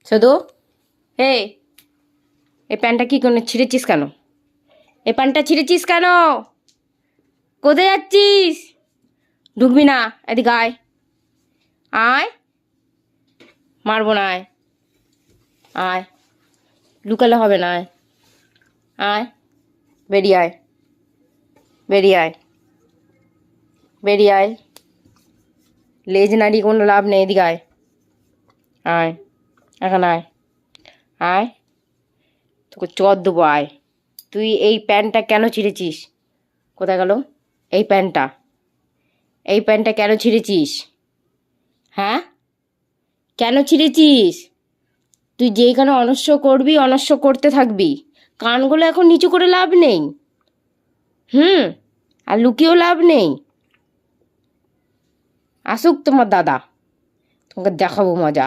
শুধু এই এই প্যান্টটা কি করে ছিঁড়েছিস কেন? এই প্যান্টটা ছিঁড়েছিস কেন? কোথায় যাচ্ছিস? ঢুকবি না, এদিকে আয়। আয়, মারবো না, আয় আয়, লুকালে হবে না, আয় আয়, বেরিয়ে আয়, বেরিয়ে আয়, বেরিয়ে আয়। লেজ নাড়িয়ে কোনো লাভ নেই, এদিকে আয়, আয় এখন আয়, আয়, তোকে চর দেবো, আয়। তুই এই প্যান্টটা কেন ছিঁড়েছিস? কোথায় গেল এই প্যান্টটা? এই প্যান্টটা কেন ছিঁড়েছিস? হ্যাঁ, কেন ছিঁড়েছিস? তুই যেইখানে অনস্য করবি অনস্য করতে থাকবি, কানগুলো এখন নিচু করে লাভ নেই। আর লুকিয়েও লাভ নেই। আসুক তোমার দাদা, তোমাকে দেখাবো মজা।